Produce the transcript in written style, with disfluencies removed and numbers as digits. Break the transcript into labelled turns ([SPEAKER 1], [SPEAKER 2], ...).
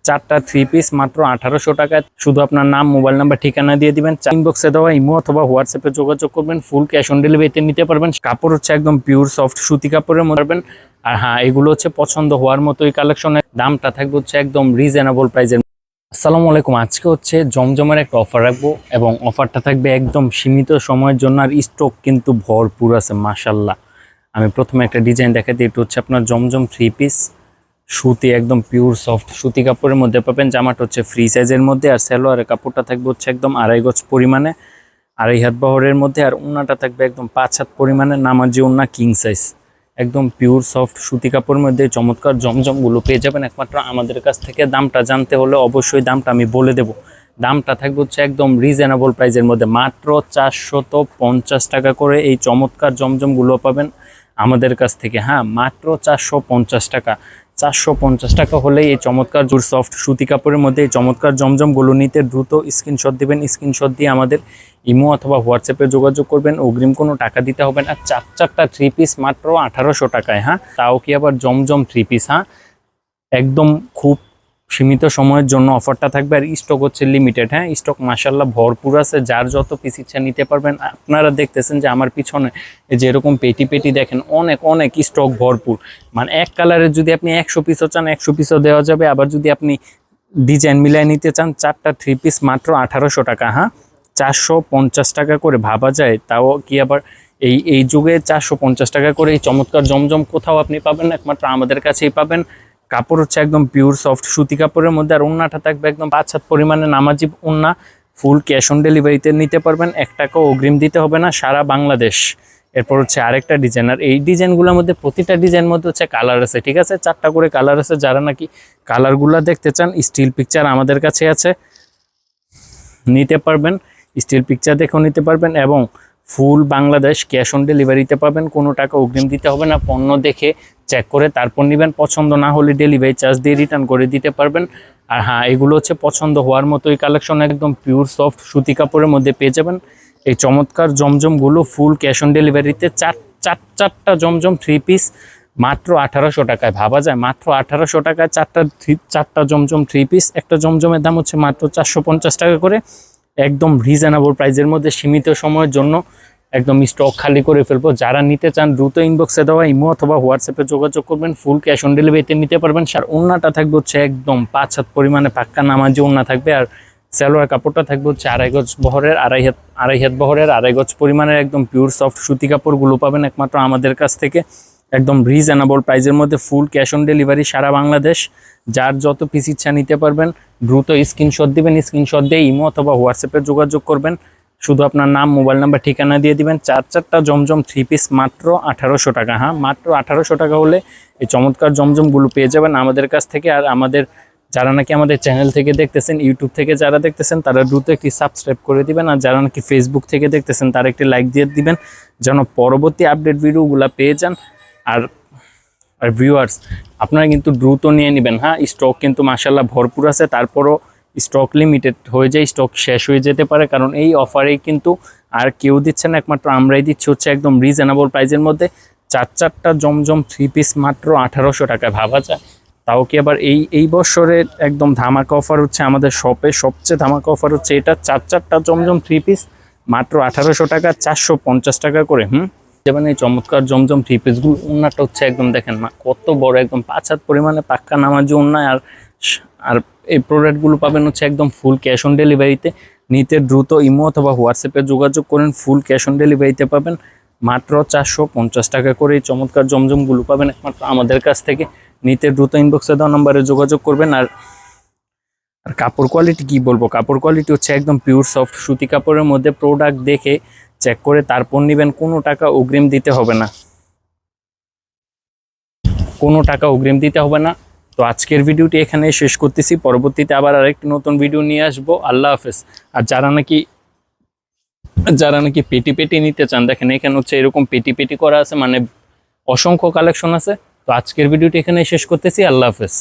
[SPEAKER 1] চারটা 3 পিস মাত্র 1800 টাকায়। শুধু আপনার নাম, মোবাইল নাম্বার, ঠিকানা দিয়ে দিবেন, ইনবক্সে দেওয়া ইমো অথবা হোয়াটসঅ্যাপে যোগাযোগ করবেন। ফুল ক্যাশ অন ডেলিভারিতে নিতে পারবেন। কাপড় হচ্ছে একদম পিওর সফট সুতি কাপড়ের মধ্যে পারবেন। আর হ্যাঁ, এগুলো হচ্ছে পছন্দ হওয়ার মতোই কালেকশনের। দামটা থাকবে হচ্ছে একদম রিজনেবল প্রাইসের। আসসালামু আলাইকুম। আজকে হচ্ছে জমজমের একটা অফার রাখবো এবং অফারটা থাকবে একদম সীমিত সময়ের জন্য। আর স্টক কিন্তু ভরপুর আছে মাশাল্লাহ। আমি প্রথমে একটা ডিজাইন দেখাতে, এটা হচ্ছে আপনার জমজম 3 পিস সুতি, একদম পিওর সফট সুতি কাপড়ের মধ্যে পাবেন। জামাটা হচ্ছে ফ্রি সাইজের মধ্যে, আর সালোয়ারের কাপড়টা থাকবে হচ্ছে একদম 2.5 গজ পরিমাণে, 2.5 হাত বহরের মধ্যে। আর ওন্নাটা থাকবে একদম 5 হাত পরিমাণে, নামাজি ওন্না, কিং সাইজ, একদম পিওর সফট সুতি কাপড়ের মধ্যে চমৎকার জমজমগুলো পেয়ে যাবেন একমাত্র আমাদের কাছ থেকে। দামটা জানতে হলে অবশ্যই দামটা আমি বলে দেব। দামটা থাকবে হচ্ছে একদম রিজনেবল প্রাইসের মধ্যে, মাত্র 450 টাকা করে এই চমৎকার জমজমগুলো পাবেন আমাদের কাছ থেকে। হ্যাঁ, মাত্র 450 টাকা। 450 টাকা হলেই এই চমৎকার জোর সফট সুতি কাপড়ের মধ্যে এই চমৎকার জমজমগুলো নিতে দ্রুত স্ক্রিনশট দিবেন। স্ক্রিনশট দিয়ে আমাদের ইমো অথবা হোয়াটসঅ্যাপে যোগাযোগ করবেন। অগ্রিম কোনো টাকা দিতে হবে না। চারটা 3 পিস মাত্র 1800 টাকায়। হ্যাঁ, তাও কি আবার জমজম 3 পিস। হ্যাঁ, একদম খুব সীমিত সময়ের জন্য অফারটা থাকবে। আর স্টক হচ্ছে লিমিটেড। হ্যাঁ, স্টক মাশাল্লাহ ভরপুর আছে, যার যত পিস ইচ্ছা নিতে পারবেন। আপনারা দেখতেছেন যে আমার পিছনে যে এরকম পেটি পেটি দেখেন, অনেক অনেক স্টক ভরপুর। মানে এক কালারের যদি আপনি 100 পিসও চান 100 পিসও দেওয়া যাবে। আবার যদি আপনি ডিজাইন মিলাই নিতে চান, চারটা 3 পিস মাত্র 1800 টাকা। হ্যাঁ, 450 টাকা করে ভাবা যায়, তাও কি আবার এই যুগে 450 টাকা করে এই চমৎকার জমজম কোথাও আপনি পাবেন না, একমাত্র আমাদের কাছেই পাবেন। কাপড় হচ্ছে একদম পিওর সফট সুতি কাপড়ের মধ্যে। আর ওন্নাটা থাকবে একদম 5 হাত পরিমাণে, নামাজি ওন্না। ফুল ক্যাশ অন ডেলিভারিতে নিতে পারবেন, 1 টাকাও অগ্রিম দিতে হবে না, সারা বাংলাদেশ। এরপর হচ্ছে আরেকটা ডিজাইন। আর এই ডিজাইনগুলোর মধ্যে প্রতিটা ডিজাইন মধ্যে হচ্ছে কালার আছে, ঠিক আছে? 4টা করে কালার আছে। যারা নাকি কালারগুলো দেখতে চান, স্টিল পিকচার আমাদের কাছে আছে, নিতে পারবেন। স্টিল পিকচার দেখেও নিতে পারবেন এবং ফুল বাংলাদেশ ক্যাশ অন ডেলিভারিতে পাবেন। কোনো টাকা অগ্রিম দিতে হবে না। পণ্য দেখে চেক করে তারপর নেবেন। পছন্দ না হলে ডেলিভারি চার্জ দিয়ে রিটার্ন করে দিতে পারবেন। আর হ্যাঁ, এগুলো হচ্ছে পছন্দ হওয়ার মতোই কালেকশন, একদম পিওর সফট সুতি কাপড়ের মধ্যে পেয়ে যাবেন এই চমৎকার জমজমগুলো ফুল ক্যাশ অন ডেলিভারিতে। চারটা জমজম 3 পিস মাত্র 1800 টাকায়। ভাবা যায়, মাত্র 1800 টাকায় চারটা জমজম 3 পিস। একটা জমজমের দাম হচ্ছে মাত্র 450 টাকা করে, একদম রিজনেবল প্রাইসের মধ্যে সীমিত সময়ের জন্য একদম স্টক খালি করে ফেলবো। যারা নিতে চান দ্রুত ইনবক্সে দেওয়া ইমো অথবা হোয়াটসঅ্যাপে যোগাযোগ করবেন। ফুল ক্যাশ অন ডেলিভারিতে নিতে পারবেন। আর ওন্নাটা থাকবে হচ্ছে একদম 5 হাত পরিমাণে পাক্কা নামাজি ওন্না থাকবে। আর সালোয়ার কাপড়টা থাকবে হচ্ছে 2.5 গজ বহরের, 2.5 হাত বহরের, 2.5 গজ পরিমাণের একদম পিওর সফট সুতি কাপড়গুলো পাবেন একমাত্র আমাদের কাছ থেকে, একদম রিজনেবল প্রাইসের মধ্যে। ফুল ক্যাশ অন ডেলিভারি সারা বাংলাদেশ। যার যত পিস ইচ্ছা নিতে পারবেন, দ্রুত স্ক্রিনশট দিবেন। স্ক্রিনশট দিয়ে ইমো অথবা হোয়াটসঅ্যাপে যোগাযোগ করবেন। শুধু আপনার নাম, মোবাইল নাম্বার, ঠিকানা দিয়ে দিবেন। চারটা জমজম 3 পিস মাত্র 1800 টাকা। হ্যাঁ, মাত্র 1800 টাকা হলে এই চমৎকার জমজমগুলো পেয়ে যাবেন আমাদের কাছ থেকে। আর আমাদের যারা নাকি আমাদের চ্যানেল থেকে দেখতেছেন, ইউটিউব থেকে যারা দেখতেছেন, তারা দ্রুত একটি সাবস্ক্রাইব করে দিবেন। আর যারা নাকি ফেসবুক থেকে দেখতেছেন, তারা একটি লাইক দিয়ে দিবেন, যেন পরবর্তী আপডেট ভিডিওগুলো পেয়ে যান। আর ভিউয়ার্স, আপনারা কিন্তু দ্রুত নিয়ে নেবেন। হ্যাঁ, স্টক কিন্তু মাশাল্লাহ ভরপুর আছে। তারপরও স্টক লিমিটেড হয়ে যায়, স্টক শেষ হয়ে যেতে পারে, কারণ এই অফারেই কিন্তু আর কেউ দিচ্ছে না, একমাত্র আমরাই দিচ্ছি হচ্ছে একদম রিজনেবল প্রাইসের মধ্যে। চারটা জমজম 3 পিস মাত্র 1800 টাকায়। ভাবা যায়, তাও কি আবার এই বছরের একদম ধামাকা অফার হচ্ছে আমাদের শপে সবচেয়ে ধামাকা অফার হচ্ছে এটা। চারটা জমজম 3 পিস মাত্র 1800 টাকা, 450 টাকা করে। যেমন এই চমৎকার জমজম 3 পিসগুলো, ওন্নাটা হচ্ছে একদম দেখেন কত বড়, একদম 5 হাত পরিমাণে পাক্কা নামাজি ওন্না। আর এই প্রোডাক্টগুলো পাবেন হচ্ছে একদম ফুল ক্যাশ অন ডেলিভারিতে। নিতে দ্রুত ইমো অথবা হোয়াটসঅ্যাপে যোগাযোগ করেন। ফুল ক্যাশ অন ডেলিভারিতে পাবেন মাত্র 450 টাকা করে এই চমৎকার জমজমগুলো পাবেন একমাত্র আমাদের কাছ থেকে। নিতে দ্রুত ইনবক্সে দেওয়া নাম্বারে যোগাযোগ করবেন। আর কাপড় কোয়ালিটি কি বলবো, কাপড় কোয়ালিটি হচ্ছে একদম পিওর সফট সুতি কাপড়ের মধ্যে। প্রোডাক্ট দেখে চেক করে তারপর নেবেন। কোনো টাকা অগ্রিম দিতে হবে না, কোনো টাকা অগ্রিম দিতে হবে না। তো আজকের ভিডিওটি এখানে শেষ করতেছি। পরবর্তীতে আবার আরেকটি নতুন ভিডিও নিয়ে আসবো। আল্লাহ হাফেজ। আর যারা নাকি পেটি পেটি নিতে চান, দেখেন এখানে হচ্ছে এরকম পেটি পেটি করা আছে, মানে অসংখ্য কালেকশন আছে। তো আজকের ভিডিওটি এখানে শেষ করতেছি। আল্লাহ হাফেজ।